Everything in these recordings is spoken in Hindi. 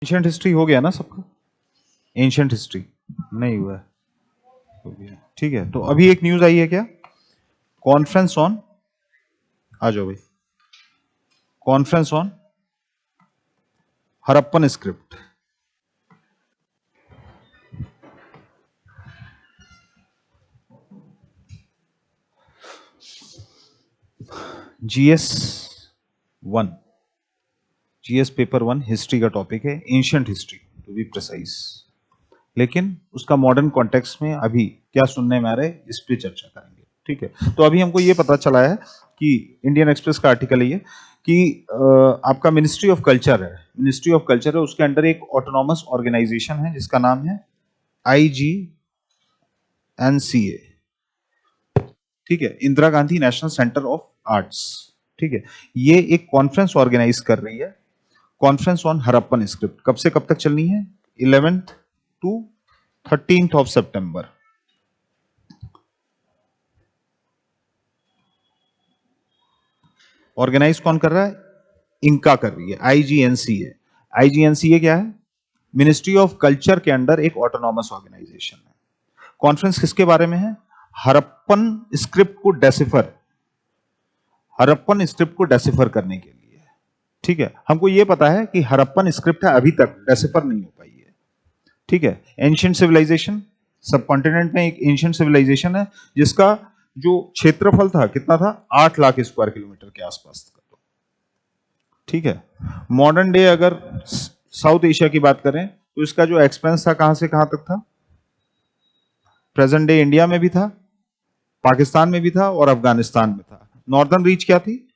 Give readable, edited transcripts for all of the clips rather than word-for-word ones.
एंशिएंट हिस्ट्री हो गया ना सबका? एंशिएंट हिस्ट्री नहीं हुआ है? हो गया, ठीक है। तो अभी एक न्यूज आई है क्या? कॉन्फ्रेंस ऑन, आ जाओ भाई, conference on Harappan script. GS 1, GS paper 1 history का टॉपिक है, ancient history to be precise. लेकिन उसका मॉडर्न कॉन्टेक्स्ट में अभी क्या सुनने में आ रहा है, इस पे चर्चा करेंगे, ठीक है। तो अभी हमको ये पता चला है कि इंडियन एक्सप्रेस का आर्टिकल है ये कि आपका मिनिस्ट्री ऑफ कल्चर है, मिनिस्ट्री ऑफ कल्चर है, उसके अंडर एक ऑटोनॉमस ऑर्गेनाइजेशन है जिसका नाम है IGNCA, ठीक है, Indira Gandhi national centre of arts, ठीक है। ये एक कॉन्फ्रेंस ऑर्गेनाइज कर रही है, कॉन्फ्रेंस ऑन हड़प्पन स्क्रिप्ट। कब से कब तक चलनी है? 11th to 13th of September. Organise कौन कर रहा है? इंका कर रही है, IGNCA। IGNCA क्या है? मिनिस्ट्री ऑफ कल्चर के अंडर एक ऑटोनॉमस ऑर्गेनाइजेशन है। कॉन्फ्रेंस किसके बारे में है? हड़प्पन स्क्रिप्ट को डेसिफर, हड़प्पन स्क्रिप्ट को डेसिफर करने के लिए, ठीक है। हमको यह पता है कि हड़प्पन स्क्रिप्ट है, अभी तक डेसिफर नहीं हो पाई है, ठीक है। एंशिएंट सिविलाइजेशन, सब कॉन्टिनेंट में एक एंशिएंट सिविलाइजेशन है जिसका जो क्षेत्रफल था कितना था? 8 लाख स्क्वायर किलोमीटर के आसपास था, ठीक है। मॉडर्न डे अगर साउथ एशिया की बात करें तो इसका जो एक्सपेंस था कहां से कहां तक था? प्रेजेंट डे इंडिया में भी था, पाकिस्तान में भी था और अफगानिस्तान में था। नॉर्दर्न रीच क्या थी?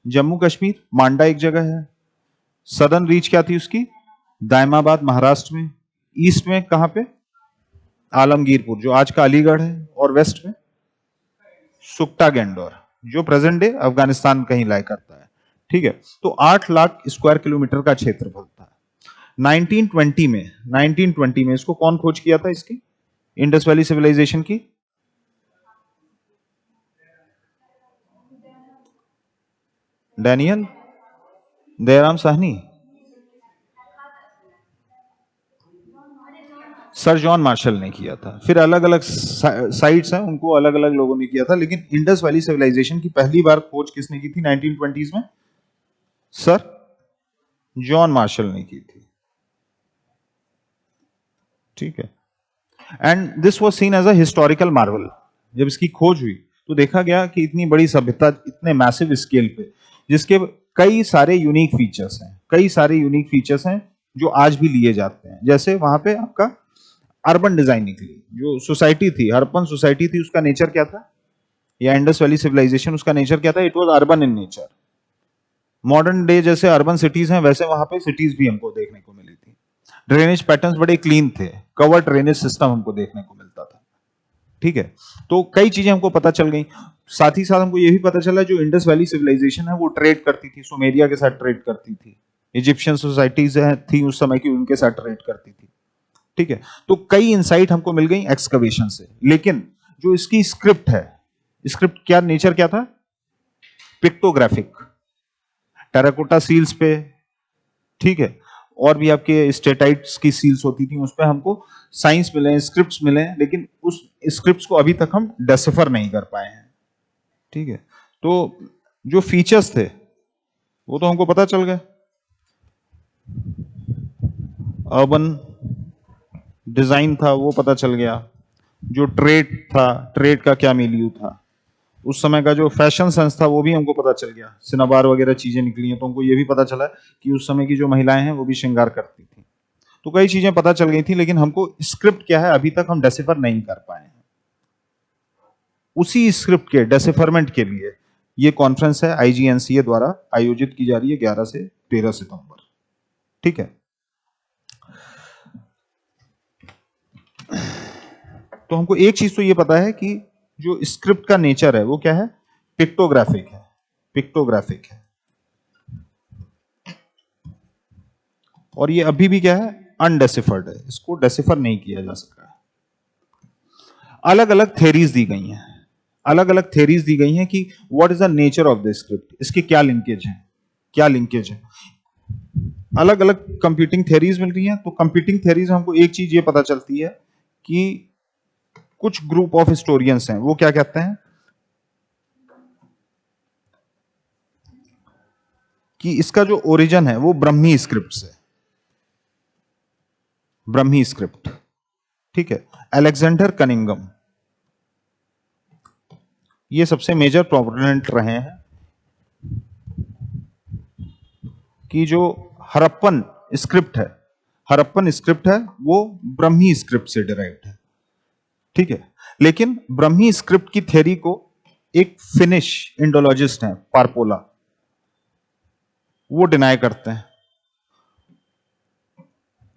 जम्मू कश्मीर, मांडा एक जगह है। सदर्न रीच क्या थी उसकी? दायमाबाद महाराष्ट्र में। ईस्ट में कहां पे? आलमगीरपुर जो आज का अलीगढ़ है, और वेस्ट में सुक्टा गेंडोर जो प्रेजेंट डे अफगानिस्तान कहीं लाई करता है, ठीक है। तो 8 लाख स्क्वायर किलोमीटर का क्षेत्रफल था। 1920 में इसको कौन खोज किया था, इसकी इंडस वैली सिविलाइजेशन की? Daniel Dayaram Sahni, sir John Marshall ने किया था। फिर अलग अलग साइट्स हैं, उनको अलग अलग लोगों ने किया था, लेकिन इंडस वैली सिविलाइजेशन की पहली बार खोज किसने की थी 1920s में? सर जॉन मार्शल ने की थी, ठीक है। And this was seen as a historical marvel. जब इसकी खोज हुई तो देखा गया कि इतनी बड़ी सभ्यता, इतने मैसिव स्केल पे, जिसके कई सारे यूनिक फीचर्स हैं, कई सारे यूनिक फीचर्स हैं जो आज भी लिए जाते हैं। जैसे वहां पे आपका अर्बन डिजाइन निकली, जो सोसाइटी थी, हड़प्पन सोसाइटी थी, उसका नेचर क्या था? या इंडस वैली सिविलाइजेशन, उसका नेचर क्या था? It was urban in nature. Modern day जैसे अर्बन सिटीज हैं वैसे वहां पे सिटीज भी हमको देखने को मिली थी। ड्रेनेज पैटर्न्स बड़े क्लीन थे, कवर ड्रेनेज सिस्टम हमको देखने को मिलता था, ठीक है। तो कई चीजें हमको पता चल गई। साथ ही साथ हमको यह भी पता चला जो इंडस वैली सिविलाइजेशन है वो ट्रेड करती थी, सुमेरिया के साथ ट्रेड करती थी, इजिप्शियन सोसाइटीज थी उस समय की, उनके साथ ट्रेड करती थी, ठीक है। तो कई इंसाइट हमको मिल गई एक्सकवेशन से। लेकिन जो इसकी स्क्रिप्ट है, स्क्रिप्ट क्या नेचर क्या था? पिक्टोग्राफिक, टेराकोटा सील्स पे, ठीक है। और भी आपके स्टेटाइट्स की सील्स होती थी, उस पर हमको साइंस मिले, स्क्रिप्ट्स मिले, लेकिन उस स्क्रिप्ट्स को अभी तक हम डेसिफर नहीं कर पाए हैं, ठीक है। तो जो फीचर्स थे वो तो हमको पता चल गए। अर्बन डिजाइन था वो पता चल गया, जो ट्रेड था, ट्रेड का क्या मिलियू था, उस समय का जो फैशन सेंस था वो भी हमको पता चल गया, सिनाबार वगैरह चीजें निकली हैं, तो हमको ये भी पता चला कि उस समय की जो महिलाएं हैं वो भी श्रृंगार करती थी। तो कई चीजें पता चल गई थी, लेकिन हमको स्क्रिप्ट क्या है अभी तक हम डेसिफर नहीं कर पाए हैं। उसी स्क्रिप्ट के डेसिफरमेंट के लिए ये कॉन्फ्रेंस है IGNCA द्वारा आयोजित की जा रही है 11 से 13 सितंबर, ठीक है। तो हमको एक चीज तो ये पता है कि जो स्क्रिप्ट का नेचर है वो क्या है? पिक्टोग्राफिक है, पिक्टोग्राफिक है। और ये अभी भी क्या है? अनडेसिफर्ड है, इसको डेसिफर नहीं किया जा सका है। अलग अलग थेरीज दी गई हैं, अलग अलग थेरीज दी गई हैं कि what is the nature of the script, इसके क्या लिंकेज है, क्या लिंकेज है। अलग अलग कंप्यूटिंग थ्योरीज मिल रही हैं। तो कंप्यूटिंग थ्योरीज हमको एक चीज ये पता चलती है कि कुछ ग्रुप ऑफ हिस्टोरियंस हैं, वो क्या कहते हैं कि इसका जो ओरिजिन है वो ब्रह्मी स्क्रिप्ट से, ब्रह्मी स्क्रिप्ट, ठीक है। अलेक्जेंडर कनिंगम ये सबसे मेजर प्रोपोनेंट रहे हैं कि जो हड़प्पन स्क्रिप्ट है, हड़प्पन स्क्रिप्ट है वो ब्रह्मी स्क्रिप्ट से डिराइव्ड है, ठीक है। लेकिन ब्रह्मी स्क्रिप्ट की थ्योरी को एक फिनिश इंडोलॉजिस्ट हैं पारपोला, वो डिनाई करते हैं।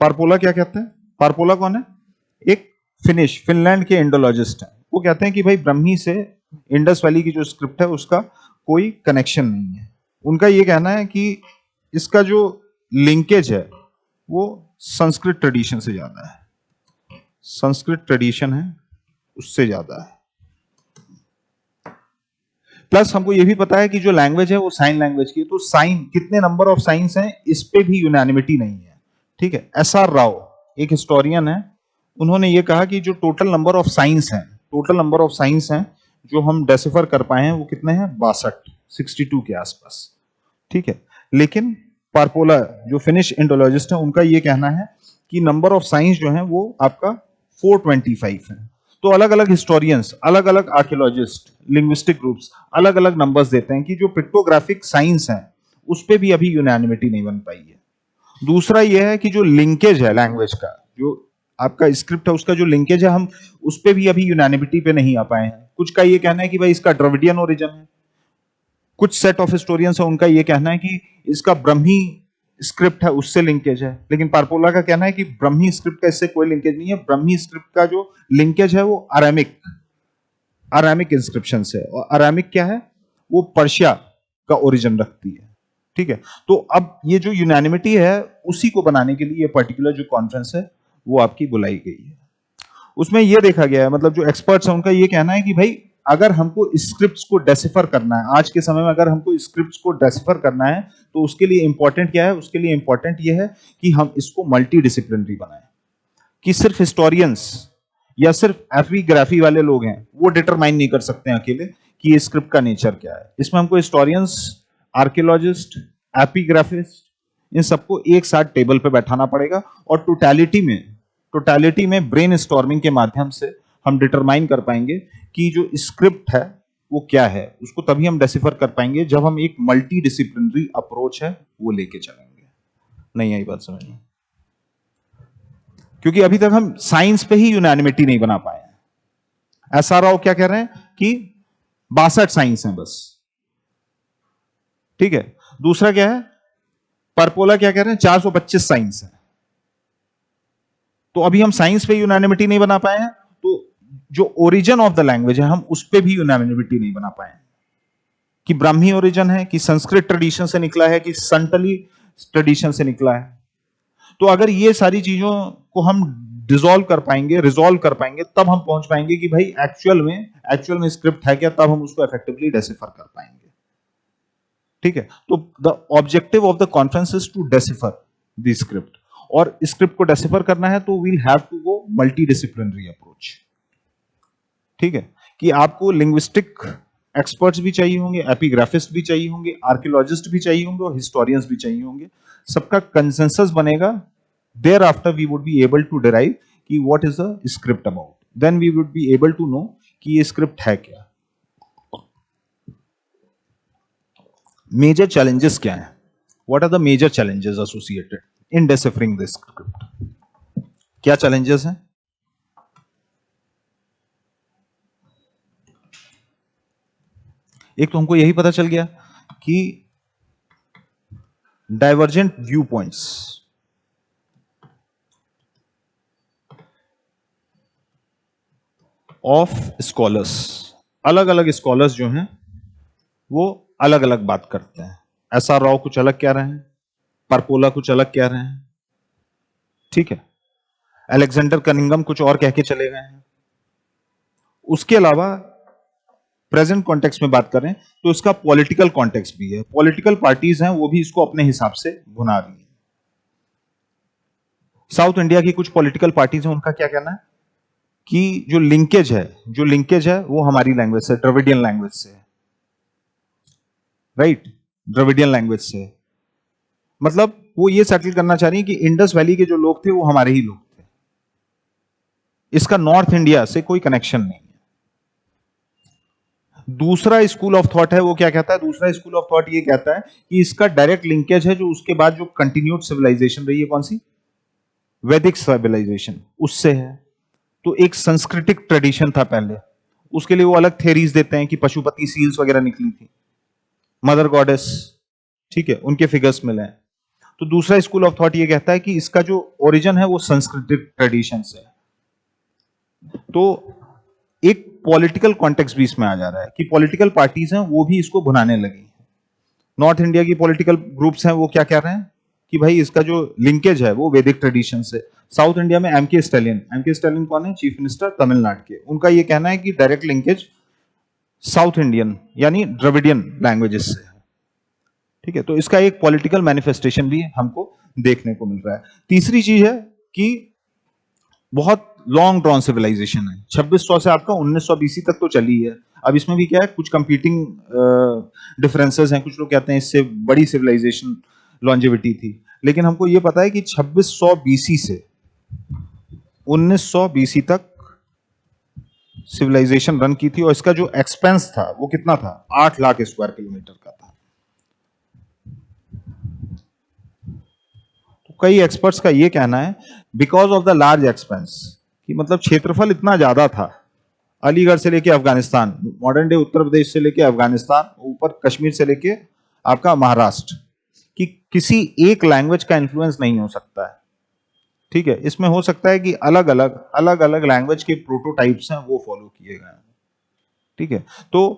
पारपोला क्या कहते हैं? पारपोला कौन है? एक फिनलैंड के इंडोलॉजिस्ट हैं। वो कहते हैं कि भाई ब्रह्मी से इंडस वैली की जो स्क्रिप्ट है उसका कोई कनेक्शन नहीं है। उनका ये कहना है कि इसका जो लिंकेज है वो संस्कृत ट्रेडिशन से ज्यादा है, संस्कृत ट्रेडिशन है उससे ज्यादा है। प्लस हमको ये भी पता है कि जो लैंग्वेज है वो साइन लैंग्वेज की है, तो साइन कितने नंबर ऑफ साइंस हैं इस पे भी यूनानिमिटी नहीं है, ठीक है। एसआर राव एक हिस्टोरियन है, उन्होंने ये कहा कि जो टोटल नंबर ऑफ साइंस हैं, टोटल नंबर ऑफ साइंस हैं जो हम डेसिफर कर पाए हैं वो कितने हैं? 62 के आसपास, ठीक है। लेकिन पारपोला जो फिनिश इंडोलॉजिस्ट है उनका ये कहना है कि नंबर ऑफ साइंस जो है वो आपका 425 है। तो अलग अलग हिस्टोरियंस, अलग अलग आर्कियोलॉजिस्ट, लिंग्विस्टिक ग्रुप्स अलग अलग नंबर्स देते हैं कि जो पिक्टोग्राफिक साइंस है उस पे भी अभी यूनानिमिटी नहीं बन पाई है। दूसरा यह है कि जो लिंकेज है लैंग्वेज का, जो आपका स्क्रिप्ट है उसका जो लिंकेज है, हम उस पे भी अभी यूनानिमिटी पे नहीं आ पाए हैं। कुछ का ये कहना है कि भाई इसका द्रविडियन ओरिजिन है, कुछ सेट ऑफ हिस्टोरियंस है उनका ये कहना है कि इसका ब्रह्मी स्क्रिप्ट है उससे लिंकेज है। लेकिन पारपोला का कहना है कि ब्रह्मी स्क्रिप्ट का इससे कोई लिंकेज नहीं है, ब्रह्मी स्क्रिप्ट का जो लिंकेज है वो अरामिक, अरामिक इंस्क्रिप्शन से, और अरामिक क्या है? वो पर्शिया का ओरिजिन रखती है, ठीक है। तो अब ये जो यूनानिमिटी है उसी को बनाने के लिए ये पर्टिकुलर जो कॉन्फ्रेंस है वो आपकी बुलाई गई है। उसमें ये देखा गया है, मतलब जो एक्सपर्ट्स हैं उनका ये कहना है कि भाई अगर हमको स्क्रिप्ट्स को डेसिफर करना है आज के समय में, अगर हमको स्क्रिप्ट्स को डेसिफर करना है तो उसके लिए इंपॉर्टेंट क्या है? उसके लिए इंपॉर्टेंट ये है कि हम इसको मल्टी डिसिप्लिनरी बनाएं, कि सिर्फ हिस्टोरियंस या सिर्फ एपिग्राफी वाले लोग हैं वो डिटरमाइन नहीं कर सकते हैं अकेले कि ये स्क्रिप्ट का नेचर क्या है। इसमें हमको हिस्टोरियंस, आर्कियोलॉजिस्ट, एपिग्राफिस्ट, इन सबको एक साथ टेबल पे बैठाना पड़ेगा और टोटलिटी में ब्रेन स्टॉर्मिंग के माध्यम से हम डिटरमाइन कर पाएंगे कि जो स्क्रिप्ट है वो क्या है। उसको तभी हम डेसिफर कर पाएंगे जब हम एक मल्टी डिसिप्लिनरी अप्रोच है वो लेके चलेंगे। नहीं आई बात समझ में? क्योंकि अभी तक हम साइंस पे ही यूनानिमिटी नहीं बना पाए हैं। एस आर राव क्या कह रहे हैं कि 62 साइंस हैं बस, ठीक है। दूसरा क्या है? परपोला क्या कह रहे हैं? 425 साइंस है। तो अभी हम साइंस पे यूनानिमिटी नहीं बना पाए हैं, तो जो ओरिजिन ऑफ द लैंग्वेज है हम उस पे भी यूनानिमिटी नहीं बना पाए हैं कि ब्राह्मी ओरिजिन है, कि संस्कृत ट्रेडिशन से निकला है, कि संतली ट्रेडिशन से निकला है। तो अगर ये सारी चीजों को हम डिसॉल्व कर पाएंगे, रिजॉल्व कर पाएंगे, तब हम पहुंच पाएंगे कि भाई एक्चुअल में स्क्रिप्ट है क्या, तब हम उसको इफेक्टिवली डेसिफर कर पाएंगे, ठीक है। तो the objective of the conference is to decipher the script, और स्क्रिप्ट को डेसिफर करना है तो we'll have to go multi disciplinary approach, ठीक है। कि आपको लिंग्विस्टिक एक्सपर्ट्स भी चाहिए होंगे, एपिग्राफिस्ट भी चाहिए होंगे, आर्कियोलॉजिस्ट भी चाहिए होंगे और हिस्टोरियंस भी चाहिए होंगे। सबका कंसेंसस बनेगा, thereafter we would be able to derive कि what is the script about, then we would be able to know कि ये स्क्रिप्ट है क्या। मेजर चैलेंजेस क्या हैं? What are the major challenges associated in deciphering this script? क्या चैलेंजेस हैं? एक तो हमको यही पता चल गया कि divergent viewpoints, of scholars, अलग अलग स्कॉलर्स जो हैं वो अलग अलग बात करते हैं। एस आर राव कुछ अलग कह रहे हैं, परपोला कुछ अलग कह रहे हैं, ठीक है। अलेक्जेंडर कनिंगम कुछ और कह के चले गए हैं। उसके अलावा प्रेजेंट कॉन्टेक्स्ट में बात करें तो इसका पॉलिटिकल कॉन्टेक्स्ट भी है। पॉलिटिकल पार्टीज हैं वो भी इसको अपने हिसाब से भुना रही हैं, साउथ इंडिया की कुछ पॉलिटिकल पार्टीज हैं, उनका क्या कहना है कि जो लिंकेज है वो हमारी लैंग्वेज से, द्रविडियन लैंग्वेज से, राइट, द्रविडियन लैंग्वेज से। मतलब वो ये सेटल करना चाह रही है कि इंडस वैली के जो लोग थे वो हमारे ही लोग थे, इसका नॉर्थ इंडिया से कोई कनेक्शन नहीं है। दूसरा स्कूल ऑफ थॉट है, वो क्या कहता है, दूसरा स्कूल ऑफ थॉट ये कहता है कि इसका डायरेक्ट लिंकेज है जो उसके बाद जो कंटिन्यूड सिविलाइजेशन रही है, कौन सी, वैदिक सिविलाइजेशन, उससे है। तो एक सांस्कृतिक ट्रेडिशन था पहले, उसके लिए वो अलग थेरीज देते हैं कि पशुपति सील्स वगैरह निकली थी, मदर गॉडेस, ठीक है, उनके फिगर्स मिले हैं। तो दूसरा स्कूल ऑफ थॉट ये कहता है कि इसका जो ओरिजिन है वो सांस्कृतिक ट्रेडिशन से है। तो एक पॉलिटिकल कॉन्टेक्स्ट भी इसमें आ जा रहा है कि पॉलिटिकल पार्टीज हैं वो भी इसको भुनाने लगी। नॉर्थ इंडिया की पॉलिटिकल ग्रुप्स हैं वो क्या कह रहे हैं कि भाई इसका जो लिंकेज है वो वैदिक ट्रेडिशन से। साउथ इंडिया में एमके स्टैलिन कौन है, चीफ मिनिस्टर तमिलनाडु के, उनका ये कहना है कि डायरेक्ट लिंकेज साउथ इंडियन यानी द्रविडियन लैंग्वेजेस से है, ठीक है। तो इसका एक पॉलिटिकल मैनिफेस्टेशन भी हमको देखने को मिल रहा है। तीसरी चीज है कि बहुत लॉन्ग ड्रॉन सिविलाइजेशन है, 2600 से आपका 1900 बीसी तक तो चली है। अब इसमें भी क्या है, कुछ कंपीटिंग डिफरेंसेस हैं, कुछ लोग कहते हैं इससे बड़ी सिविलाइजेशन लॉन्जेविटी थी, लेकिन हमको ये पता है कि 2600 बीसी से 1900 बीसी तक सिविलाइजेशन रन की थी, और इसका जो एक्सपेंस था वो कितना था, 8 लाख स्क्वायर किलोमीटर का था। तो कई एक्सपर्ट्स का ये कहना है because of the large expense, कि मतलब क्षेत्रफल इतना ज्यादा था, अलीगढ़ से लेके अफगानिस्तान, मॉडर्न डे उत्तर प्रदेश से लेके अफगानिस्तान, ऊपर कश्मीर से लेके आपका महाराष्ट्र, कि किसी एक लैंग्वेज का इन्फ्लुएंस नहीं हो सकता है, ठीक है। इसमें हो सकता है कि अलग अलग लैंग्वेज के प्रोटोटाइप्स हैं वो फॉलो किए गए हैं, ठीक है। तो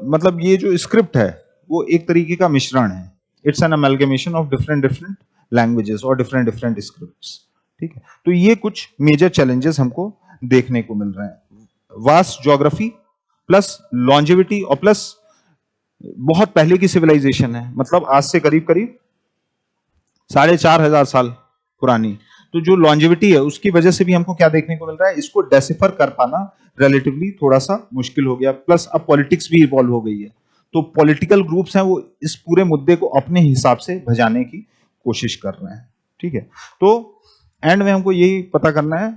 मतलब ये जो स्क्रिप्ट है वो एक तरीके का मिश्रण है, it's an amalgamation of different languages और डिफरेंट स्क्रिप्ट्स, ठीक है। तो ये कुछ मेजर चैलेंजेस हमको देखने को मिल रहे हैं, वास्ट ज्योग्राफी प्लस लॉन्जेविटी और प्लस बहुत पहले की सिविलाइजेशन है, मतलब आज से करीब करीब 4500 साल पुरानी। तो जो लॉन्जेविटी है उसकी वजह से भी हमको क्या देखने को मिल रहा है, इसको डेसिफर कर पाना रिलेटिवली थोड़ा सा मुश्किल हो गया, प्लस अब पॉलिटिक्स भी इवॉल्व हो गई है। तो पॉलिटिकल ग्रुप्स हैं वो इस पूरे मुद्दे को अपने हिसाब से भजाने की कोशिश कर रहे हैं, ठीक है। तो एंड में हमको यही पता करना है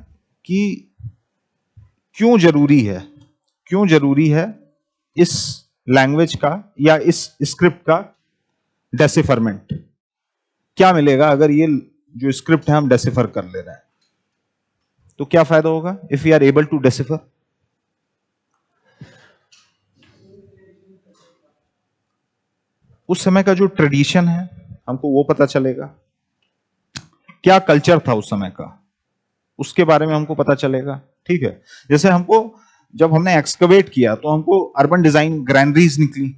कि क्यों जरूरी है इस लैंग्वेज का या इस स्क्रिप्ट का डेसिफरमेंट, क्या मिलेगा अगर ये जो स्क्रिप्ट है हम डेसिफर कर ले रहे हैं, तो क्या फायदा होगा if we are able to decipher. उस समय का जो ट्रेडिशन है हमको वो पता चलेगा, क्या कल्चर था उस समय का उसके बारे में हमको पता चलेगा, ठीक है। जैसे हमको जब हमने एक्सकवेट किया तो हमको अर्बन डिजाइन ग्रैनरीज निकली,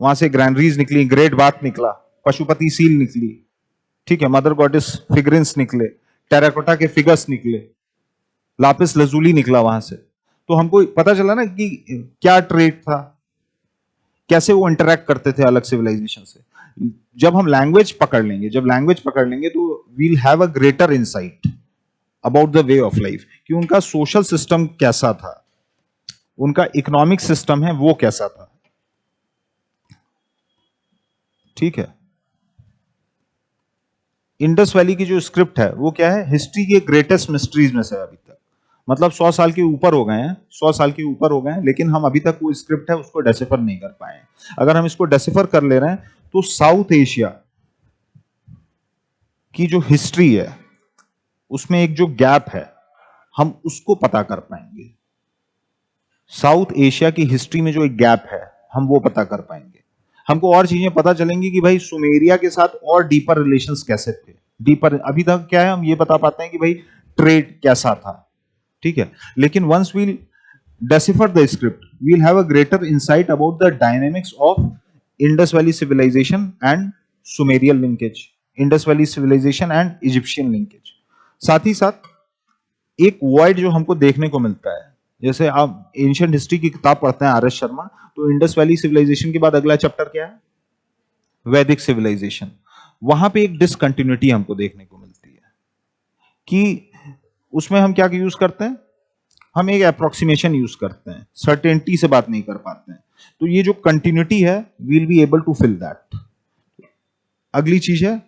वहां से ग्रैनरीज निकली, ग्रेट बाथ निकला, पशुपति सील निकली, ठीक है, मदर गॉडेस फिगरेंस निकले, टेराकोटा के फिगर्स निकले, लापिस लजूली निकला वहां से। तो हमको पता चला ना कि क्या ट्रेड था, कैसे वो इंटरेक्ट करते थे अलग सिविलाइजेशन से। जब हम लैंग्वेज पकड़ लेंगे तो we'll have a greater insight about the way of life, कि उनका सोशल सिस्टम कैसा था, उनका इकोनॉमिक सिस्टम है वो कैसा था, ठीक है। इंडस वैली की जो स्क्रिप्ट है वो क्या है, हिस्ट्री के ग्रेटेस्ट मिस्ट्रीज में से अभी तक, मतलब 100 साल के ऊपर हो गए हैं, 100 साल के ऊपर हो गए हैं, लेकिन हम अभी तक वो स्क्रिप्ट है उसको डेसिफर नहीं कर पाए हैं। अगर हम इसको डेसिफर कर ले रहे हैं तो साउथ एशिया की जो हिस्ट्री है उसमें एक जो गैप है हम उसको पता कर पाएंगे, साउथ एशिया की हिस्ट्री में जो एक गैप है हम वो पता कर पाएंगे। हमको और चीजें पता चलेंगी कि भाई सुमेरिया के साथ और डीपर रिलेशंस कैसे थे, डीपर अभी तक क्या है हम ये बता पाते हैं कि भाई ट्रेड कैसा था, ठीक है। लेकिन once we'll decipher the script, we'll have a greater insight about the dynamics of Indus Valley civilization and Sumerian linkage, Indus Valley civilization and Egyptian linkage। साथ ही साथ एक void जो हमको देखने को मिलता है, जैसे आप एंशिएंट हिस्ट्री की किताब पढ़ते हैं आर एस शर्मा, तो इंडस वैली सिविलाइजेशन के बाद अगला चैप्टर क्या है, वैदिक सिविलाइजेशन। वहां पे एक डिसकंटिन्यूटी हमको देखने को मिलती है, कि उसमें हम क्या यूज करते हैं, हम एक अप्रोक्सीमेशन यूज करते हैं, सर्टेनिटी से बात नहीं कर पाते हैं। तो ये जो कंटिन्यूटी है, we'll be able to fill that. अगली चीज है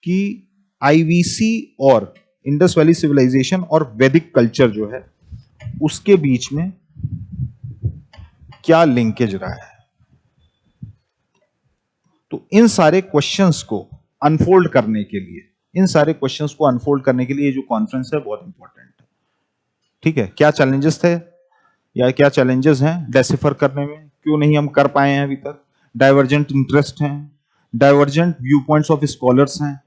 कि आईवीसी और इंडस वैली सिविलाइजेशन और वैदिक कल्चर जो है उसके बीच में क्या लिंकेज रहा है। तो इन सारे क्वेश्चंस को अनफोल्ड करने के लिए, ये जो कॉन्फ्रेंस है बहुत इंपॉर्टेंट है। ठीक है, क्या चैलेंजेस थे या क्या चैलेंजेस हैं डेसिफर करने में, क्यों नहीं हम कर पाए हैं अभी तक, डाइवर्जेंट इंटरेस्ट हैं, divergent viewpoints of scholars हैं,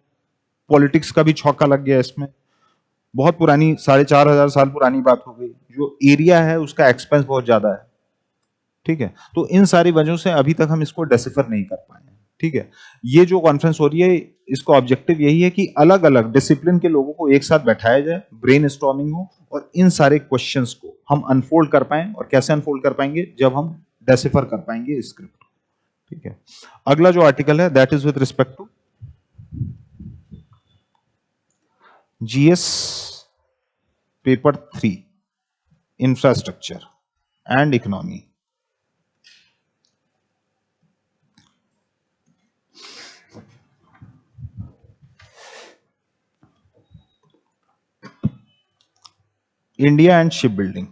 पॉलिटिक्स का भी छौका लग गया इसमें, बहुत पुरानी 4,500 साल पुरानी बात हो गई, जो एरिया है उसका एक्सपेंस बहुत ज्यादा है। ठीक है, तो इन सारी वजहों से अभी तक हम इसको डेसिफर नहीं कर पाए हैं। ठीक है, ये जो कॉन्फ्रेंस हो रही है इसका ऑब्जेक्टिव यही है कि अलग अलग डिसिप्लिन के लोगों को एक साथ बैठाया जाए, ब्रेन स्टॉर्मिंग हो और इन सारे क्वेश्चंस को हम अनफोल्ड कर पाएं। और कैसे अनफोल्ड कर पाएंगे, जब हम डेसिफर कर पाएंगे स्क्रिप्ट। ठीक है, अगला जो आर्टिकल है that is with respect to GS paper 3 infrastructure and economy. India and ship building.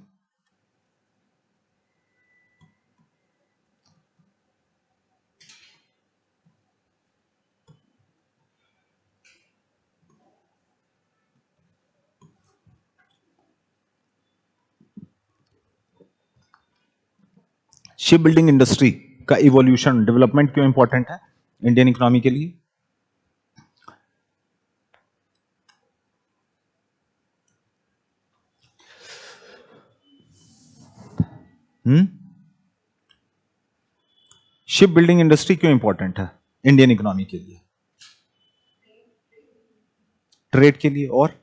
Ship building industry का इवोल्यूशन, डेवलपमेंट क्यों इंपॉर्टेंट है इंडियन इकोनॉमी के लिए। शिप बिल्डिंग इंडस्ट्री क्यों इंपॉर्टेंट है इंडियन इकोनॉमी के लिए, ट्रेड के लिए, और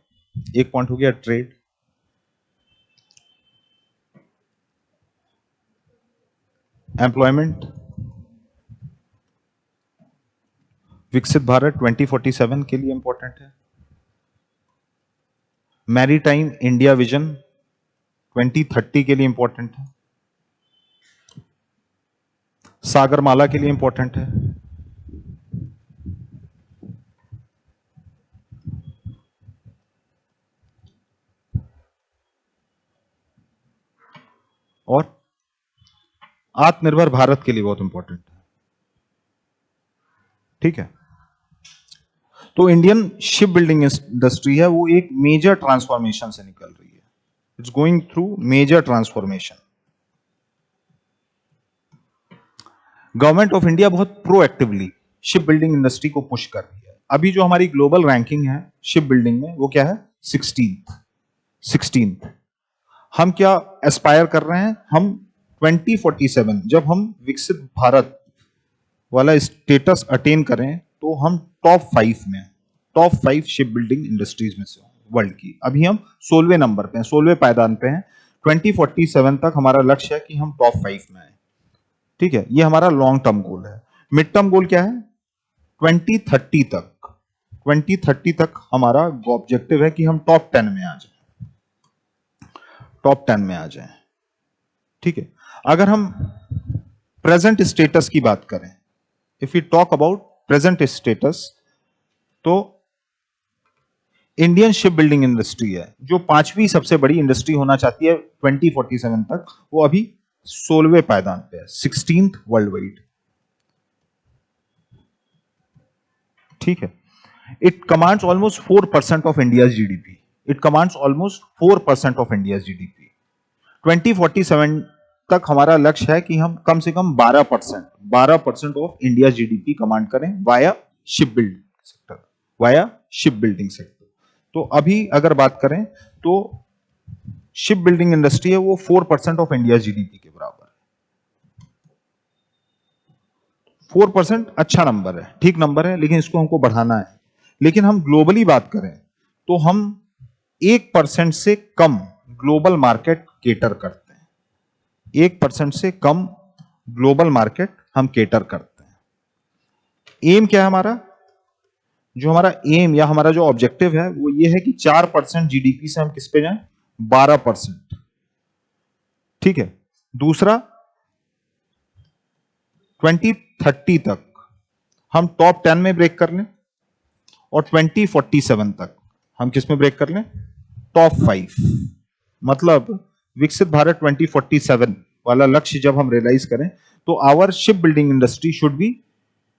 एक पॉइंट हो गया ट्रेड, एम्प्लॉयमेंट, विकसित भारत 2047 के लिए इंपॉर्टेंट है, मैरीटाइम इंडिया विजन 2030 के लिए इंपॉर्टेंट है, सागरमाला के लिए इंपॉर्टेंट है, और आत्मनिर्भर भारत के लिए बहुत इंपॉर्टेंट है। ठीक है, तो इंडियन शिप बिल्डिंग इंडस्ट्री है वो एक मेजर ट्रांसफॉर्मेशन से निकल रही है, it's going through major transformation. Government of India बहुत प्रोएक्टिवली शिप बिल्डिंग इंडस्ट्री को पुश कर रही है। अभी जो हमारी ग्लोबल रैंकिंग है शिप बिल्डिंग में वो क्या है, 16th। हम क्या एस्पायर कर रहे हैं, हम 2047 जब हम विकसित भारत वाला स्टेटस अटेन करें तो हम टॉप 5 शिप बिल्डिंग इंडस्ट्रीज में से वर्ल्ड की। अभी हम 16वें नंबर पे हैं, 16वें पायदान पे हैं। 2047 तक हमारा लक्ष्य है कि हम टॉप 5 में आए। ठीक है, ये हमारा लॉन्ग टर्म गोल है। मिड टर्म गोल क्या है, 2030 तक हमारा ऑब्जेक्टिव है कि हम टॉप 10 में आ जाएं। ठीक है, अगर हम प्रेजेंट स्टेटस की बात करें, if you talk about present status, तो इंडियन शिप बिल्डिंग इंडस्ट्री है जो 5वीं सबसे बड़ी इंडस्ट्री होना चाहती है 2047 तक, वो अभी 16वें पायदान पे है, 16th वर्ल्ड वाइड। ठीक है, it commands almost 4% of India's GDP. 2047 तक हमारा लक्ष्य है कि हम कम से कम 12% ऑफ इंडिया जीडीपी कमांड करें वाया शिप बिल्डिंग सेक्टर। तो अभी अगर बात करें तो शिप बिल्डिंग इंडस्ट्री है वो 4% ऑफ इंडिया जीडीपी के बराबर है। 4% अच्छा नंबर है, ठीक नंबर है, लेकिन इसको हमको बढ़ाना है। लेकिन हम ग्लोबली बात करें तो हम 1% से कम ग्लोबल मार्केट केटर करते हैं। 1% से कम ग्लोबल मार्केट हम केटर करते हैं। एम क्या है हमारा, जो हमारा एम या हमारा जो ऑब्जेक्टिव है वो ये है कि 4% जीडीपी से हम किस पे जाएं, 12%। ठीक है। दूसरा, 2030 तक हम टॉप 10 में ब्रेक कर लें, और 2047 तक हम किस में ब्रेक कर लें, टॉप 5। मतलब विकसित भारत 2047 वाला लक्ष्य जब हम रियलाइज करें तो our ship building industry should be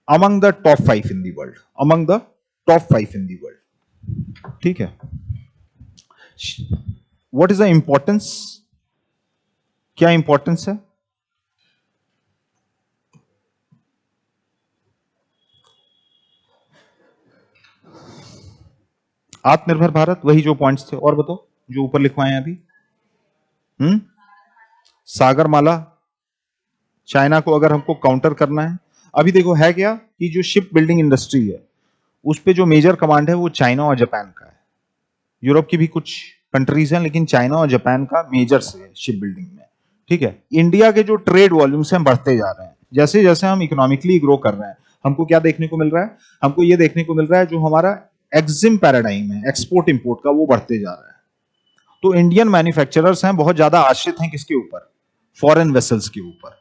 among the top 5 in the world, among the top 5 in the world. ठीक है। व्हाट इज द इंपॉर्टेंस, क्या इंपॉर्टेंस है? आत्मनिर्भर भारत, वही जो पॉइंट्स थे, और बताओ जो ऊपर लिखवाए हैं अभी। सागरमाला, चाइना को अगर हमको काउंटर करना है, अभी देखो है क्या कि जो शिप बिल्डिंग इंडस्ट्री है उस पे जो मेजर कमांड है वो चाइना और जापान का है। यूरोप की भी कुछ कंट्रीज हैं, लेकिन चाइना और जापान का मेजर से है शिप बिल्डिंग में। ठीक है। इंडिया के जो ट्रेड वॉल्यूम्स हैं बढ़ते जा रहे हैं, जैसे जैसे हम इकोनॉमिकली ग्रो कर रहे हैं, हमको क्या देखने को मिल रहा है, हमको ये देखने को मिल रहा है जो हमारा एक्जिम पैराडाइम है एक्सपोर्ट इंपोर्ट का, वो बढ़ते जा रहा है। तो इंडियन मैन्युफैक्चरर्स हैं बहुत ज्यादा आश्रित हैं किसके ऊपर, फॉरेन वेसल्स के ऊपर।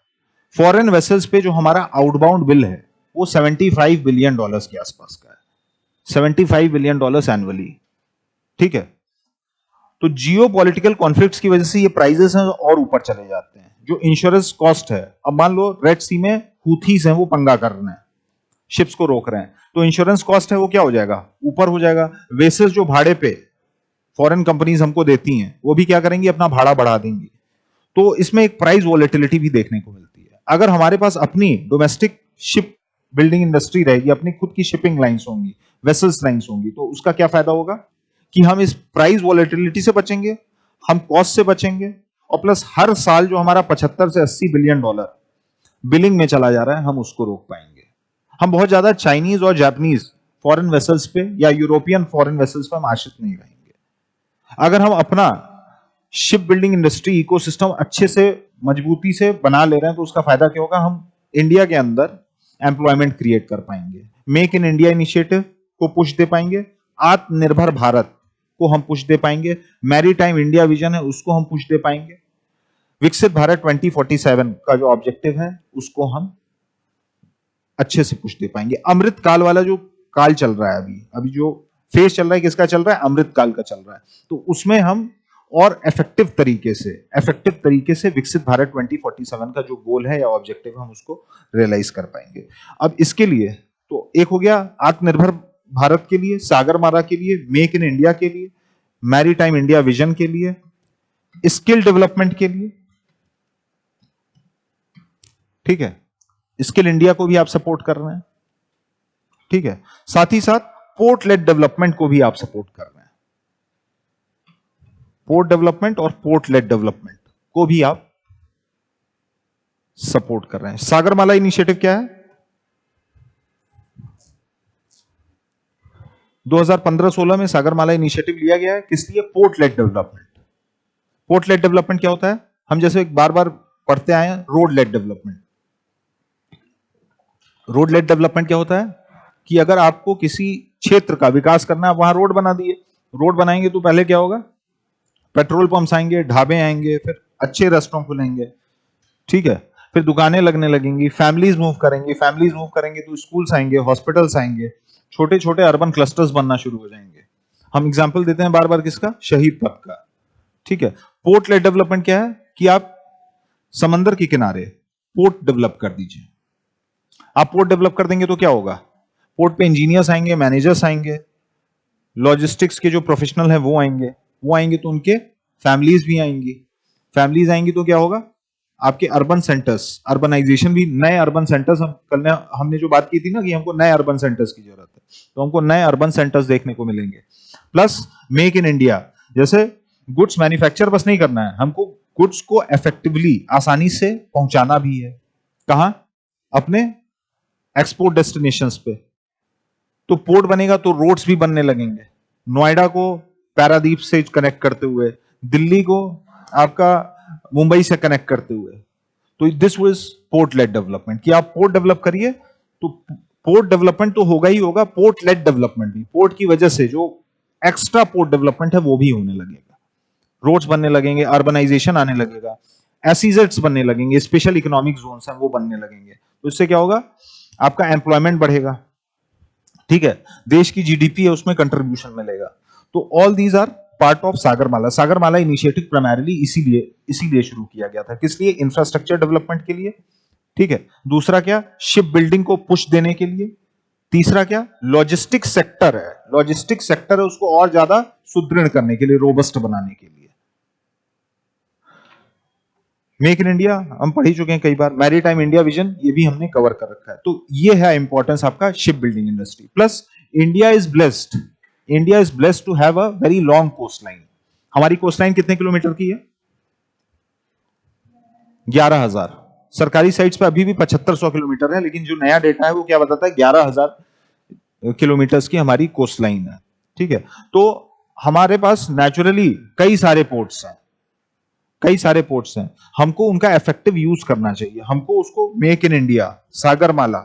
फॉरेन वेसल्स पे जो हमारा आउटबाउंड बिल है वो $75 बिलियन के आसपास का है, $75 बिलियन एनुअली। ठीक है। तो जियो पॉलिटिकल कॉन्फ्लिक्ट्स की वजह से ये प्राइजेस हैं और ऊपर चले जाते हैं। जो इंश्योरेंस कॉस्ट है, अब मान लो रेड सी में हूथीस हैं वो पंगा कर रहे हैं, शिप्स को रोक रहे हैं, तो इंश्योरेंस कॉस्ट है वो क्या हो जाएगा, ऊपर हो जाएगा। वेसेस जो भाड़े पे फॉरेन कंपनीज हमको देती हैं वो भी क्या करेंगी, अपना भाड़ा बढ़ा देंगी। तो इसमें एक प्राइस वॉलेटिलिटी भी देखने को मिलती है। अगर हमारे पास अपनी डोमेस्टिक शिप बिल्डिंग इंडस्ट्री रहेगी, अपनी खुद की शिपिंग लाइंस होंगी, वेसल्स लाइंस होंगी, तो उसका क्या फायदा होगा कि हम इस प्राइस वॉलेटिलिटी से बचेंगे, हम कॉस्ट से बचेंगे, और प्लस हर साल जो हमारा 75 से 80 बिलियन डॉलर बिलिंग में चला जा रहा है हम उसको रोक पाएंगे। हम बहुत ज्यादा चाइनीज और जापानीज फॉरेन वेसल्स पे या यूरोपियन फॉरेन वेसल्स पे हम आश्रित नहीं रहेंगे। अगर हम अपना शिप बिल्डिंग इंडस्ट्री इकोसिस्टम अच्छे से मजबूती से बना ले रहे हैं तो उसका फायदा क्या होगा, हम इंडिया के अंदर एम्प्लॉयमेंट क्रिएट कर पाएंगे, मेक इन इंडिया इनिशिएटिव को पुश दे पाएंगे, आत्मनिर्भर भारत को हम पुश दे पाएंगे, मैरीटाइम इंडिया विजन है उसको हम पुश दे पाएंगे, विकसित भारत 2047 का जो ऑब्जेक्टिव है उसको हम अच्छे से पुश दे पाएंगे। अमृत काल वाला जो काल चल रहा है, अभी जो फेज चल रहा है किसका चल रहा है, अमृत काल का चल रहा है, तो उसमें हम और इफेक्टिव तरीके से विकसित भारत 2047 का जो गोल है या ऑब्जेक्टिव हम उसको रियलाइज कर पाएंगे। अब इसके लिए तो एक हो गया आत्मनिर्भर भारत के लिए, सागरमाला के लिए, मेक इन इंडिया के लिए, मैरीटाइम इंडिया विजन के लिए, स्किल डेवलपमेंट के लिए। ठीक है। स्किल इंडिया को भी आप सपोर्ट कर रहे हैं। ठीक है। साथ ही साथ पोर्ट लेड डेवलपमेंट को भी आप सपोर्ट कर रहे हैं। पोर्ट डेवलपमेंट और पोर्ट लेड डेवलपमेंट को भी आप सपोर्ट कर रहे हैं। सागरमाला इनिशिएटिव क्या है, 2015-16 में सागरमाला इनिशिएटिव लिया गया है, किस लिए, port lead development. Port lead development क्या होता है, हम जैसे एक बार बार पढ़ते आए हैं road lead development. Road lead development क्या होता है कि अगर आपको किसी क्षेत्र का विकास करना है, वहां रोड बना दिए, रोड बनाएंगे तो पहले क्या होगा, पेट्रोल पंप्स आएंगे, ढाबे आएंगे, फिर अच्छे रेस्टोरेंट खुलेंगे, ठीक है, फिर दुकानें लगने लगेंगी, फैमिलीज मूव करेंगे तो स्कूल्स आएंगे, हॉस्पिटल्स आएंगे, छोटे छोटे अर्बन क्लस्टर्स बनना शुरू हो जाएंगे। हम एग्जाम्पल देते हैं बार बार किसका, शहीद पथ का। ठीक है। पोर्ट लेड डेवलपमेंट क्या है कि आप समंदर के किनारे पोर्ट डेवलप कर दीजिए। आप पोर्ट डेवलप कर देंगे तो क्या होगा, पोर्ट पे इंजीनियर्स आएंगे, मैनेजर्स आएंगे, लॉजिस्टिक्स के जो प्रोफेशनल हैं वो आएंगे तो उनके फैमिलीज भी आएंगी तो क्या होगा, आपके अर्बन सेंटर्स, अर्बनाइजेशन भी, नए अर्बन सेंटर्स, हमने जो बात की थी ना कि हमको नए अर्बन सेंटर्स की जरूरत है, तो हमको नए अर्बन सेंटर्स देखने को मिलेंगे। प्लस मेक इन इंडिया, जैसे गुड्स मैन्युफैक्चर बस नहीं करना है, हमको गुड्स को इफेक्टिवली आसानी से पहुंचाना भी है। कहां, अपने एक्सपोर्ट डेस्टिनेशंस पे। तो पोर्ट बनेगा तो रोड्स भी बनने लगेंगे, नोएडा को पैरादीप से कनेक्ट करते हुए, दिल्ली को आपका मुंबई से कनेक्ट करते हुए। तो this was port lead development कि आप पोर्ट डेवलप करिए तो पोर्ट डेवलपमेंट तो होगा ही होगा, पोर्ट लेड डेवलपमेंट भी, पोर्ट की वजह से जो एक्स्ट्रा पोर्ट डेवलपमेंट है वो भी होने लगेगा, रोड्स बनने लगेंगे, अर्बनाइजेशन आने लगेगा, एसईजेड्स बनने लगेंगे, स्पेशल इकोनॉमिक जोन्स हैं वो बनने लगेंगे, तो इससे क्या होगा, आपका एम्प्लॉयमेंट बढ़ेगा, ठीक है, देश की जीडीपी है उसमें कंट्रीब्यूशन मिलेगा। तो all these are part of Sagarmala. Sagarmala initiative primarily इसीलिए शुरू किया गया था, किस लिए, इंफ्रास्ट्रक्चर डेवलपमेंट के लिए, ठीक है। दूसरा क्या, शिप बिल्डिंग को पुश देने के लिए। तीसरा क्या, लॉजिस्टिक सेक्टर है, लॉजिस्टिक सेक्टर है उसको और ज्यादा सुदृढ़ करने के लिए, रोबस्ट बनाने के लिए। मेक इन इंडिया हम पढ़ ही चुके हैं कई बार, मैरीटाइम इंडिया विजन ये भी हमने कवर कर रखा है। तो ये है इंपॉर्टेंस आपका ship building industry. Plus India is blessed to have a very long coast line. हमारी कोस्ट लाइन कितने किलोमीटर की है, 11,000। सरकारी साइट्स पे अभी भी 7500 किलोमीटर है, लेकिन जो नया डेटा है वो क्या बताता है, 11,000 किलोमीटर की हमारी कोस्ट लाइन है, ठीक है। तो हमारे पास नेचुरली कई सारे पोर्ट्स हैं, हमको उनका इफेक्टिव यूज करना चाहिए, हमको उसको मेक इन इंडिया, सागरमाला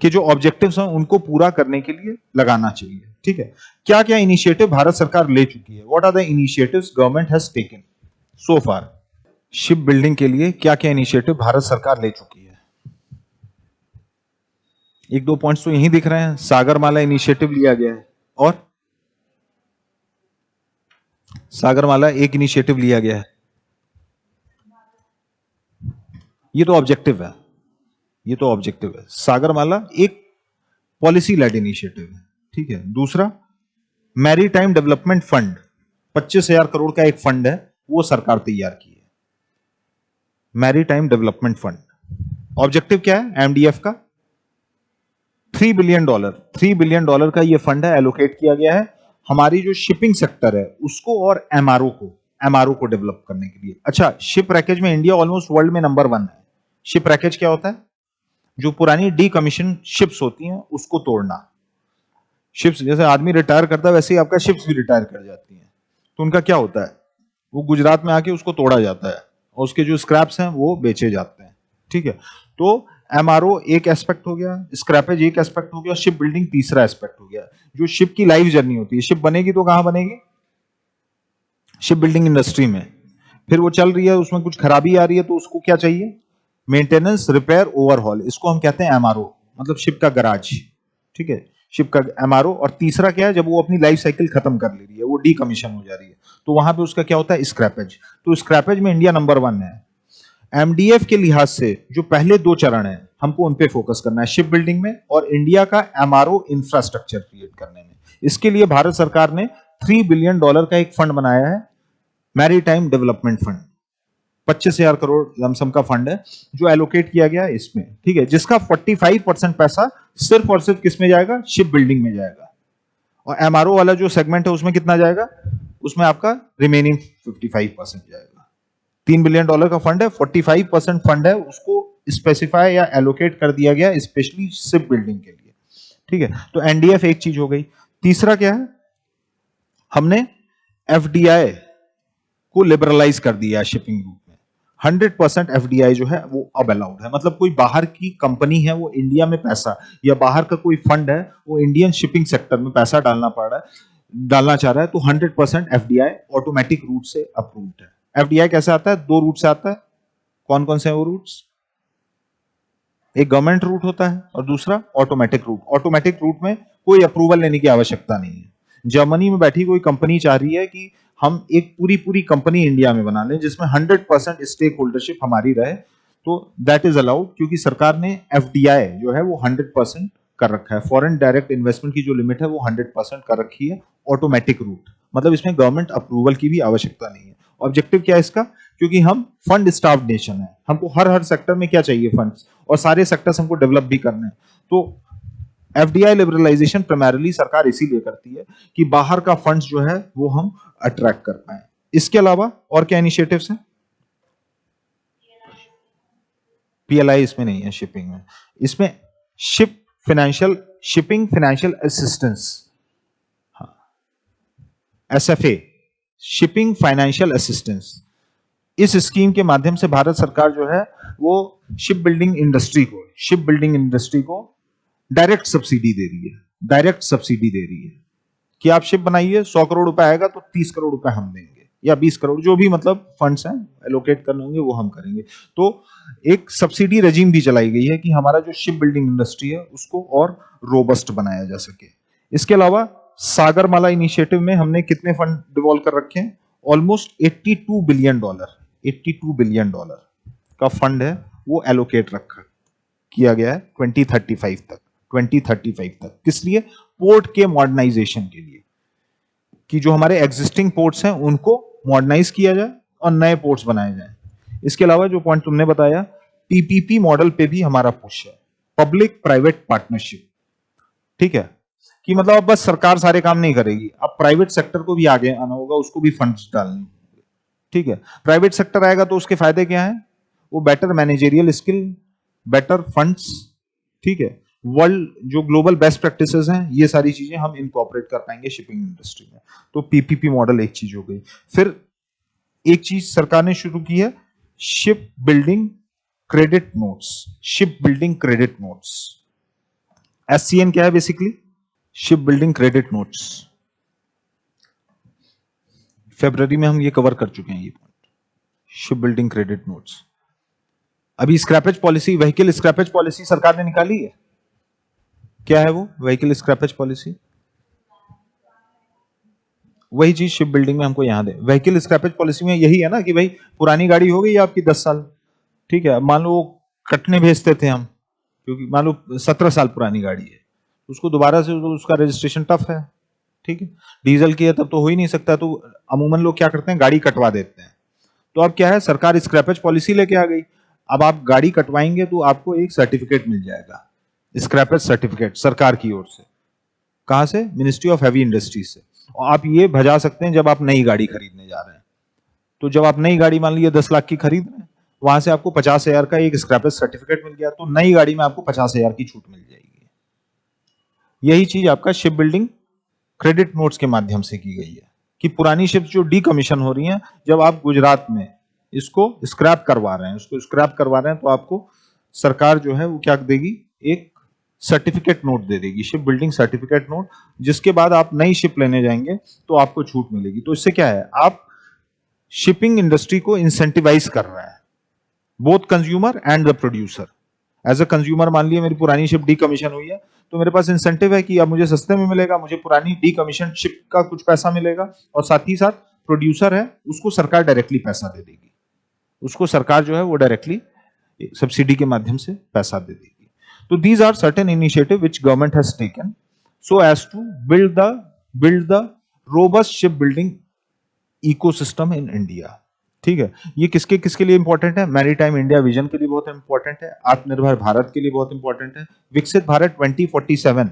के जो ऑब्जेक्टिव्स हैं उनको पूरा करने के लिए लगाना चाहिए, ठीक है। क्या क्या इनिशिएटिव भारत सरकार ले चुकी है, what are the initiatives government has taken so far. Ship building के लिए क्या क्या इनिशिएटिव भारत सरकार ले चुकी है, एक दो पॉइंट्स तो यहीं दिख रहे हैं। सागरमाला इनिशिएटिव लिया गया है, और सागरमाला एक इनिशिएटिव लिया गया है, ये तो ऑब्जेक्टिव है, सागरमाला एक पॉलिसी लेड इनिशिएटिव है, ठीक है। दूसरा, मैरीटाइम डेवलपमेंट फंड, 25,000 करोड़ का एक फंड है, वो सरकार तैयार की है, मैरीटाइम डेवलपमेंट फंड। ऑब्जेक्टिव क्या है, एमडीएफ का $3 बिलियन का ये फंड है, एलोकेट किया गया है हमारी जो शिपिंग सेक्टर है उसको और एमआरओ को डेवलप करने के लिए। अच्छा, शिप रैकेज में इंडिया ऑलमोस्ट वर्ल्ड में नंबर 1 है। शिप रैकेज क्या होता है, जो पुरानी डीकमीशन शिप्स होती हैं उसको तोड़ना। शिप्स जैसे आदमी रिटायर करता है वैसे ही आपका शिप्स भी रिटायर कर जाती हैं, तो उनका क्या होता है, वो गुजरात में आके उसको तोड़ा जाता है और उसके जो स्क्रैप्स हैं वो बेचे जाते हैं, ठीक है। तो एमआरओ एक एस्पेक्ट हो गया, स्क्रैपेज एक एस्पेक्ट हो गया, शिप बिल्डिंग तीसरा एस्पेक्ट हो गया। जो शिप की लाइफ जर्नी होती है, शिप बनेगी तो कहां बनेगी, शिप बिल्डिंग इंडस्ट्री में। फिर वो चल रही है, उसमें कुछ खराबी आ रही है तो उसको क्या चाहिए, मेंटेनेंस, रिपेयर, ओवरहॉल, इसको हम कहते हैं एमआरओ, मतलब शिप का गराज, ठीक है, शिप का एमआरओ। और तीसरा क्या है, जब वो अपनी लाइफ साइकिल खत्म कर ले रही है, वो डीकमीशन हो जा रही है, तो वहां पे उसका क्या होता है, स्क्रैपेज। तो स्क्रैपेज में इंडिया नंबर 1 है। एमडीएफ के लिहाज से जो पहले 2 चरण है हमको उन पे फोकस करना है, शिप बिल्डिंग में और इंडिया का एमआरओ इंफ्रास्ट्रक्चर क्रिएट करने में। इसके लिए भारत सरकार ने $3 बिलियन का एक फंड बनाया है, maritime development fund. 25,000 crore lump sum का फंड है जो एलोकेट किया गया है इसमें, ठीक है, जिसका 45% पैसा सिर्फ और सिर्फ किस में जाएगा, शिप बिल्डिंग में जाएगा। और एमआरओ वाला जो सेगमेंट है उसमें कितना जाएगा, उसमें आपका रिमेनिंग 55% जाएगा। $3 बिलियन का फंड है, 45% फंड है उसको स्पेसिफाई या एलोकेट कर दिया गया स्पेशली शिप बिल्डिंग के लिए, ठीक है। तो एनडीएफ एक चीज हो गई। तीसरा क्या है, हमने एफडीआई को लिबरलाइज कर दिया शिपिंग रूट में। 100% एफडीआई जो है वो अब अलाउड है, मतलब कोई बाहर की कंपनी है वो इंडिया में पैसा, या बाहर का कोई फंड है वो इंडियन शिपिंग सेक्टर में पैसा डालना चाह रहा है, तो 100% एफडीआई ऑटोमेटिक रूट से अप्रूव्ड है। एफडीआई कैसे आता है, 2 रूट से आता है। कौन कौन से हैं वो रूट्स, एक गवर्नमेंट रूट होता है और दूसरा ऑटोमेटिक रूट। ऑटोमेटिक रूट में कोई अप्रूवल लेने की आवश्यकता नहीं है। जर्मनी में बैठी कोई कंपनी चाह रही है कि हम एक पूरी कंपनी इंडिया में बना लें जिसमें 100% स्टेक होल्डरशिप हमारी रहे, तो दैट इज अलाउड, क्योंकि सरकार ने एफडीआई जो है वो 100% कर रखा है। फॉरेन डायरेक्ट इन्वेस्टमेंट की जो लिमिट है वो 100% कर रखी है। ऑटोमेटिक रूट मतलब इसमें गवर्नमेंट अप्रूवल की भी आवश्यकता नहीं है। ऑब्जेक्टिव क्या है इसका, क्योंकि हम फंड स्टाफ्ड नेशन है, हमको हर सेक्टर में क्या चाहिए, फंड्स, और सारे सेक्टर्स हमको डेवलप भी करने हैं। तो एफडीआई लिबरलाइजेशन प्राइमरीली सरकार इसीलिए करती है कि बाहर का फंड्स जो है वो हम अट्रैक्ट कर पाए। इसके अलावा और क्या इनिशिएटिव्स हैं, पीएलआई इसमें नहीं है शिपिंग में, इसमें shipping financial assistance, SFA, shipping financial assistance. इस स्कीम के माध्यम से भारत सरकार जो है वो शिप बिल्डिंग इंडस्ट्री को डायरेक्ट सब्सिडी दे रही है, डायरेक्ट सब्सिडी दे रही है कि आप शिप बनाइए, 100 करोड़ रुपए आएगा तो 30 करोड़ रुपए हम देंगे या 20 करोड़, जो भी मतलब फंड्स हैं एलोकेट करने होंगे वो हम करेंगे। तो एक सब्सिडी रेजिम भी चलाई गई है कि हमारा जो शिप बिल्डिंग इंडस्ट्री है उसको और रोबस्ट बनाया जा सके। इसके अलावा सागरमाला इनिशिएटिव में हमने कितने फंड डिवॉल्व कर रखे हैं? ऑलमोस्ट $82 बिलियन का फंड है वो एलोकेट रखा किया गया है 2035 तक, 2035 तक। किस लिए? पोर्ट के मॉडर्नाइजेशन के लिए, कि जो हमारे एग्जिस्टिंग पोर्ट्स हैं उनको मॉडर्नाइज किया जाए और नए पोर्ट्स बनाए जाए। इसके अलावा जो पॉइंट तुमने बताया, पीपीपी मॉडल पे भी हमारा पुश है, पब्लिक प्राइवेट पार्टनरशिप। ठीक है, कि मतलब अब बस सरकार सारे काम नहीं करेगी, अब प्राइवेट सेक्टर को भी आगे आना होगा, उसको भी फंड्स डालने होंगे। ठीक है, प्राइवेट सेक्टर आएगा तो उसके फायदे क्या है? वो better managerial skill, better funds, ठीक है, वर्ल्ड जो ग्लोबल बेस्ट प्रैक्टिसेस हैं, ये सारी चीजें हम इनकॉर्पोरेट कर पाएंगे शिपिंग इंडस्ट्री में। तो पीपीपी मॉडल एक चीज हो गई। फिर एक चीज सरकार ने शुरू की है, ship building credit notes. Ship building credit notes, SCN क्या है? Basically ship building credit notes. फरवरी में हम ये कवर कर चुके हैं ये point, ship building credit notes. अभी scrappage policy, vehicle scrappage policy सरकार ने निकाली है। क्या है वो व्हीकल स्क्रैपेज पॉलिसी? वही चीज शिप बिल्डिंग में हमको यहां दे। व्हीकल स्क्रैपेज पॉलिसी में यही है ना कि भाई पुरानी गाड़ी हो गई आपकी 10 साल, ठीक है, मान लो कटने भेजते थे हम, क्योंकि मान लो 17 साल पुरानी गाड़ी है, उसको दोबारा से तो उसका रजिस्ट्रेशन टफ है। ठीक है, डीजल की है तब तो हो ही नहीं सकता, तो अमूमन लोग क्या करते हैं, गाड़ी कटवा देते हैं। तो अब क्या है, सरकार स्क्रैपेज पॉलिसी लेके आ गई। अब आप गाड़ी कटवाएंगे तो आपको एक सर्टिफिकेट मिल जाएगा, स्क्रैपेज सर्टिफिकेट सरकार की ओर से। कहां से? मिनिस्ट्री ऑफ हैवी इंडस्ट्रीज से। और आप ये भजा सकते हैं जब आप नई गाड़ी खरीदने जा रहे हैं। तो जब आप नई गाड़ी मान लीजिए 10 लाख की खरीद रहे हैं, वहां से आपको 50,000 का एक स्क्रैपेज सर्टिफिकेट मिल गया, तो नई गाड़ी में आपको 50,000 की छूट मिल जाएगी। यही चीज आपका शिप बिल्डिंग क्रेडिट नोट्स के माध्यम से की गई है कि पुरानी शिप्स जो डीकमीशन हो रही हैं, जब आप गुजरात में इसको स्क्रैप करवा रहे हैं, उसको स्क्रैप करवा रहे हैं, तो आपको सरकार जो है वो क्या देगी? एक सर्टिफिकेट नोट दे देगी, शिप बिल्डिंग सर्टिफिकेट नोट, जिसके बाद आप नई शिप लेने जाएंगे तो आपको छूट मिलेगी। तो इससे क्या है, आप शिपिंग इंडस्ट्री को इंसेंटिवाइज कर रहे हैं, both consumer and the producer. As a consumer मान लिया मेरी पुरानी शिप डीकमीशन हुई है, तो मेरे पास इंसेंटिव है कि अब मुझे सस्ते में मिलेगा, मुझे पुरानी डीकमीशन शिप का कुछ पैसा मिलेगा, और साथ ही साथ प्रोड्यूसर है उसको सरकार डायरेक्टली पैसा दे देगी, उसको सरकार जो है वो डायरेक्टली सब्सिडी के माध्यम से पैसा दे देगी। तो these are certain initiative which government has taken so as to build the robust shipbuilding ecosystem in India। ठीक है, ये किसके किसके लिए इंपॉर्टेंट है? मैरीटाइम इंडिया विजन के लिए बहुत इंपॉर्टेंट है, आत्मनिर्भर भारत के लिए बहुत इंपॉर्टेंट है, विकसित भारत 2047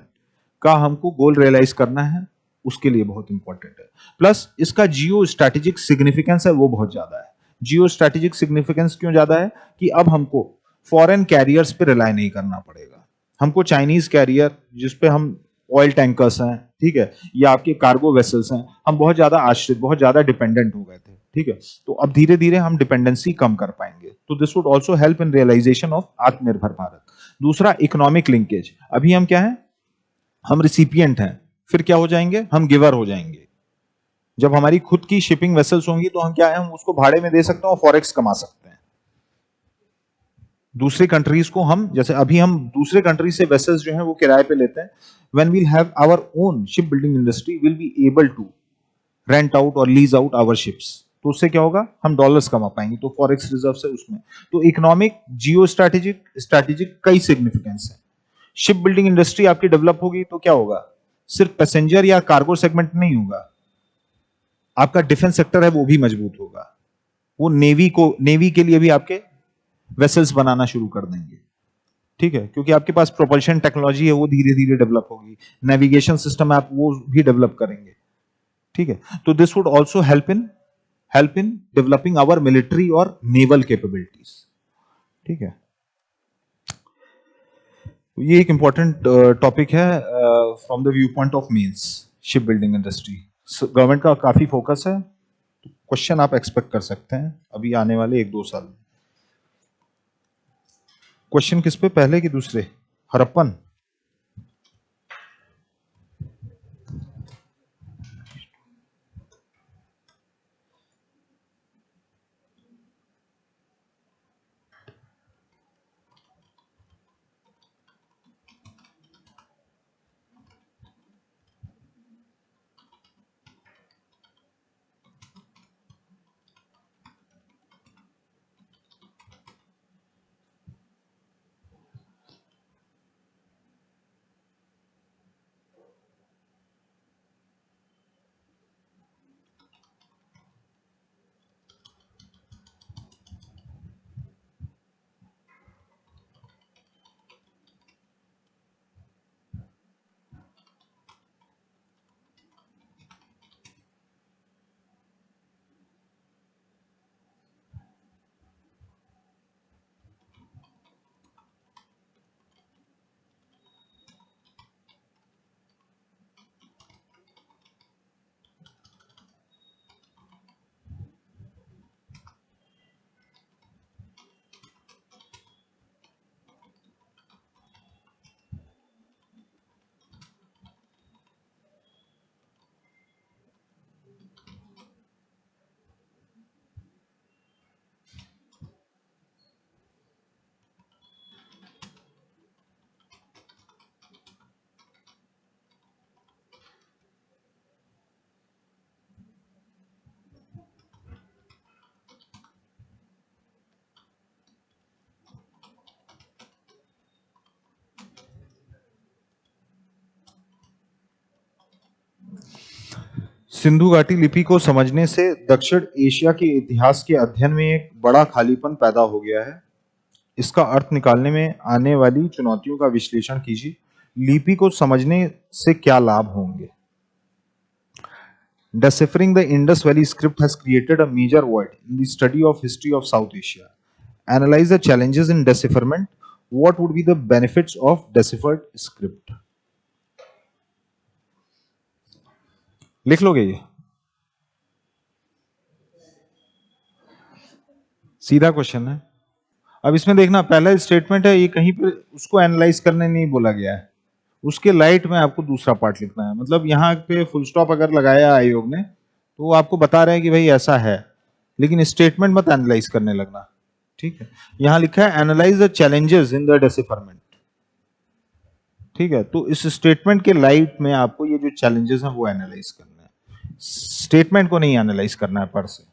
का हमको गोल रियलाइज करना है, उसके लिए बहुत इंपॉर्टेंट है। प्लस इसका जियो स्ट्रैटेजिक सिग्निफिकेंस है वो बहुत ज्यादा है। जियो स्ट्रैटेजिक सिग्निफिकेंस क्यों ज्यादा है? कि अब हमको फॉरेन कैरियर्स पे रिलाई नहीं करना पड़ेगा, हमको चाइनीज कैरियर जिसपे हम ऑयल टैंकर्स हैं, ठीक है, या आपके कार्गो वेसल्स हैं, हम बहुत ज्यादा आश्रित, बहुत ज्यादा डिपेंडेंट हो गए थे। ठीक है, तो अब धीरे धीरे हम डिपेंडेंसी कम कर पाएंगे। तो this would also help in realisation of Atmanirbhar Bharat. दूसरा, इकोनॉमिक लिंकेज। अभी हम क्या है, हम रिसिपिएंट हैं, फिर क्या हो जाएंगे, हम गिवर हो जाएंगे। जब हमारी खुद की शिपिंग वेसल्स होंगी तो हम क्या है, हम उसको भाड़े में दे सकते हैं और फॉरेक्स कमा सकते हैं। दूसरे कंट्रीज को हम, जैसे अभी हम दूसरे कंट्री से वेसल्स जो हैं वो किराए पे लेते हैं, when we'll have our own ship building industry will be able to rent out और लीज आउट आवर शिप्स, तो उससे क्या होगा, हम डॉलर्स कमा पाएंगे, तो फॉरेक्स रिजर्व से उसमें। तो इकोनॉमिक, जियो स्ट्रैटेजिक कई सिग्निफिकेंस है। शिप बिल्डिंग इंडस्ट्री आपकी डेवलप होगी तो क्या होगा, सिर्फ पैसेंजर या कार्गो सेगमेंट नहीं होगा, आपका डिफेंस सेक्टर है वो भी मजबूत होगा, वो नेवी के लिए भी आपके वेसल्स बनाना शुरू कर देंगे। ठीक है, क्योंकि आपके पास प्रोपल्शन टेक्नोलॉजी है वो धीरे धीरे डेवलप होगी, नेविगेशन सिस्टम आप वो भी डेवलप करेंगे। ठीक है, तो this would also help in developing our military और नेवल कैपेबिलिटीज। ठीक है, ये एक इंपॉर्टेंट टॉपिक है from the view point of means ship building industry. Government का काफी फोकस है, तो क्वेश्चन आप एक्सपेक्ट कर सकते हैं अभी आने वाले 1-2 साल में। क्वेश्चन किस पे, पहले कि दूसरे? हरप्पन? सिंधु घाटी लिपि को समझने से दक्षिण एशिया के इतिहास के अध्ययन में एक बड़ा खालीपन पैदा हो गया है। इसका अर्थ निकालने में आने वाली चुनौतियों का विश्लेषण कीजिए। लिपि को समझने से क्या लाभ होंगे? Deciphering the Indus Valley script has created a major void in the study of history of South Asia. Analyze the challenges in decipherment. What would be the benefits of deciphered script? लिख लोगे ये? सीधा क्वेश्चन है। अब इसमें देखना, पहला स्टेटमेंट है, ये कहीं पर उसको एनालाइज करने नहीं बोला गया है, उसके लाइट में आपको दूसरा पार्ट लिखना है। मतलब यहाँ पे फुल स्टॉप अगर लगाया आयोग ने तो वो आपको बता रहे हैं कि भाई ऐसा है, लेकिन स्टेटमेंट मत एनालाइज करने लगना। ठीक है, यहां लिखा है analyse the challenges in the decipherment. ठीक है, तो इस स्टेटमेंट के लाइट में आपको ये जो चैलेंजेस हैं वो एनालाइज करना है, स्टेटमेंट को नहीं एनालाइज करना है पर से।